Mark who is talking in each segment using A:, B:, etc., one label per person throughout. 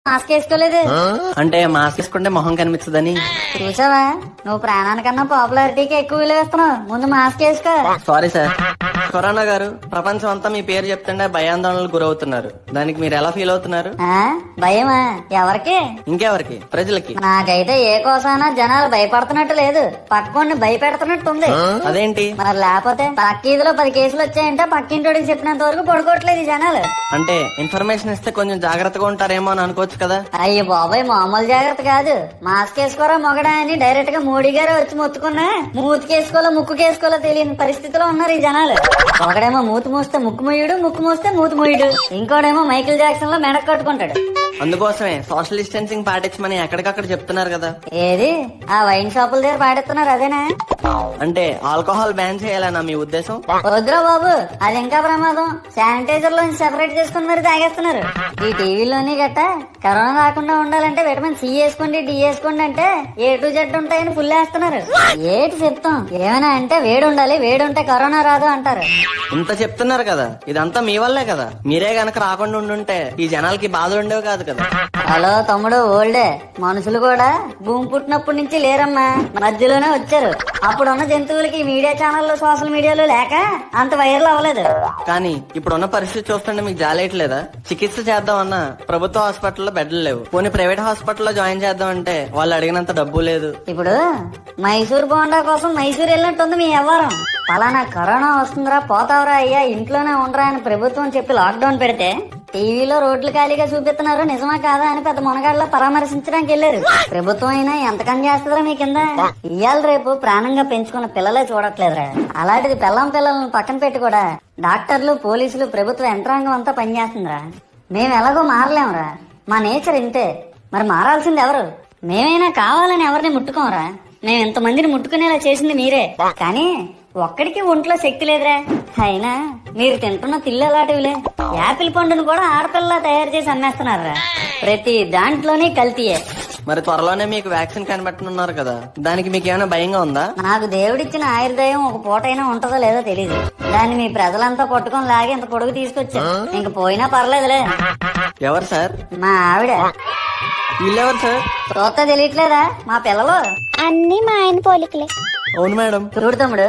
A: Mask వేసుకోలేదు.
B: అంటే mask వేసుకుంటే మొహం కనిపించదని.
A: చూసావా, నువ్వు ప్రాణానికన్నా పాపులారిటీకి ఎక్కువ విలువేస్తున్నావు. ముందు మాస్క్ వేసుకో.
B: Sorry sir. కరోనా గారు, ప్రపంచం అంతా మీ పేరు చెప్తుంటే భయాందోళనలు గురవుతున్నారు. దానికి మీరు ఎలా ఫీల్ అవుతున్నారు?
A: భయమా? ఎవరికి?
B: ఇంకెవరికి? ప్రజలకి.
A: నాకైతే ఏ కోసానా జనాలు భయపడుతున్నట్టు లేదు, పక్కోడిని భయపెడుతున్నట్టుంది.
B: అదేంటి?
A: మరి లేకపోతే పక్కీదిలో 10 కేసులు వచ్చాయంటే పక్కింటోడికి చెప్పినంత వరకు పడుకోవట్లేదు ఈ జనాలు.
B: అంటే ఇన్ఫర్మేషన్ ఇస్తే కొంచెం జాగ్రత్తగా ఉంటారేమో అని అనుకోవచ్చు కదా.
A: అయ్యో బాబాయ్, మామూలు జాగ్రత్త కాదు. మాస్క్ వేసుకోరా మొగడా అని డైరెక్ట్ గా మోడీ గారు వచ్చి మొత్తుకున్నా మూతికేసుకోలో ముక్కుకేసుకోలో తెలియని పరిస్థితిలో ఉన్నారు ఈ జనాలు. ఒకడేమో మూతి మూస్తే ముక్కు మొయ్యడు, ముక్కు మూస్తే మూతి మొయ్యడు, ఇంకోడేమో మైకిల్ జాక్సన్ లో మెడక్ కట్టుకుంటాడు.
B: అందుకోసమే సోషల్ డిస్టెన్సింగ్ పాటించమని ఎక్కడికక్కడ చెప్తున్నారు కదా.
A: ఏది ఆ వైన్ షాపుల దగ్గర పాటిస్తున్నారు అదేనా?
B: అంటే ఆల్కహాల్ బ్యాన్ చేయాలన్నా మీ ఉద్దేశం?
A: వద్దురా బాబు, అది ఇంకా ప్రమాదం. శానిటైజర్ లోంచి సెపరేట్ చేసుకుని మరి తాగేస్తున్నారు. ఈ టీవీలోని గట్ట కరోనా రాకుండా ఉండాలంటే విటమిన్ సి వేసుకోండి, డి వేసుకోండి అంటే A to Z ఉంటాయని ఫుల్ వేస్తున్నారు. ఏటి చెప్తాం, ఏమైనా అంటే వేడి ఉండాలి, వేడి ఉంటే కరోనా రాదు అంటారు.
B: ఇంత చెప్తున్నారు కదా, ఇదంతా మీ వల్లే కదా. మీరే గనక రాకుండా ఉండుంటే ఈ జనాలకి బాధలు ఉండేవి కాదు కదా.
A: హలో తమ్ముడు, ఓల్డే మనుషులు కూడా భూమి పుట్టినప్పటి నుంచి లేరమ్మా, మధ్యలోనే వచ్చారు. అప్పుడున్న జంతువులకి మీడియా ఛానళ్ళు సోషల్ మీడియాలో లేక అంత వైరల్ అవ్వలేదు.
B: కానీ ఇప్పుడున్న పరిస్థితి చూస్తుంటే మీకు జాలేయట్లేదా? చికిత్స చేద్దామన్నా ప్రభుత్వ హాస్పిటల్లో బెడ్లు లేవు. పోనీ ప్రైవేట్ హాస్పిటల్లో జాయిన్ చేద్దామంటే వాళ్ళు అడిగినంత డబ్బు లేదు.
A: ఇప్పుడు మైసూర్ బోండా కోసం మైసూర్ వెళ్ళినట్టుంది మీ వ్యవహారం. పలానా కరోనా వస్తుందిరా, పోతావరా అయ్యా, ఇంట్లోనే ఉండరా అని ప్రభుత్వం చెప్పి లాక్డౌన్ పెడితే టీవీలో రోడ్లు ఖాళీగా చూపిస్తున్నారు, నిజమా కాదా అని పెద్ద మునగాళ్ళలో పరామర్శించడానికి వెళ్ళారు. ప్రభుత్వం అయినా ఎంతకని చేస్తుందిరా మీ కింద? ఇయ్యాల రేపు ప్రాణంగా పెంచుకున్న పిల్లలే చూడట్లేదురా. అలాంటిది పిల్లలను పక్కన పెట్టి కూడా డాక్టర్లు, పోలీసులు, ప్రభుత్వ యంత్రాంగం అంతా పనిచేస్తుందిరా. మేము ఎలాగో మారలేమురా, మా నేచర్ ఇంతే. మరి మారాల్సింది ఎవరు? మేమైనా కావాలని ఎవరిని ముట్టుకోమరా. మేము ఇంతమందిని ముట్టుకునేలా చేసింది మీరే. కానీ ఒక్కడికి ఒంట్లో శక్తి లేదురా. అయినా మీరు తింటున్న తిల్లు అలాంటివిలే. యాపిల్ పండును కూడా ఆడపిల్లలా తయారు చేసి అమ్మేస్తున్నారా. ప్రతి దాంట్లోనే కల్తీయే.
B: మరి త్వరలోనే మీకు వ్యాక్సిన్ కనిపెట్టనున్నారు కదా, దానికి మీకు ఏమైనా భయంగా ఉందా?
A: నాకు దేవుడిచ్చిన ఆయుర్దాయం ఒక పూటైనా ఉంటుందో లేదో తెలీదు. దాన్ని మీ ప్రజలంతా పట్టుకొని లాగి ఇంత పొడుగు తీసుకొచ్చా. ఇంక పోయినా పర్లేదులే.
B: ఎవరు సార్?
A: మా ఆవిడ.
B: వీళ్ళెవరు సార్?
A: చూస్తా తెలియట్లేదా? మా పిల్లలు
C: అన్ని మా ఆయన పోలికలే.
B: అవును మేడం.
A: చూడు తమ్ముడు,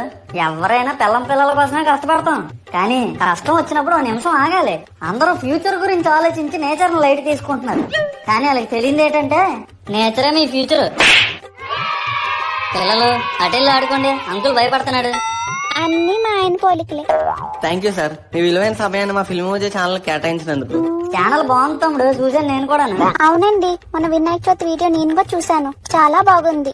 A: ఎవరైనా పిల్లల కోసమే కష్టపడతాం, కానీ కష్టం వచ్చినప్పుడు 1 నిమిషం ఆగాలి. అందరూ ఫ్యూచర్ గురించి ఆలోచించి నేచర్ ను లైట్ తీసుకుంటున్నారు, కానీ వాళ్ళకి తెలియదు ఏంటంటే నేచరే మీ ఫ్యూచర్. పిల్లలు అటెళ్ళు ఆడుకోండి, అంకుల్ భయపడుతున్నాడు.
C: అన్ని మా ఆయన పోలికలే.
B: థ్యాంక్ యూ సార్, మీ విలువైన సమయాన్ని మా ఫిల్మ్ మోజే ఛానల్ కేటాయించినందుకు.
A: ఛానల్ బాగుంది తమ్ముడు, చూసాను నేను కూడా.
C: అవునండి, మన వినాయక చవితి వీడియో నేను కూడా చూసాను, చాలా బాగుంది.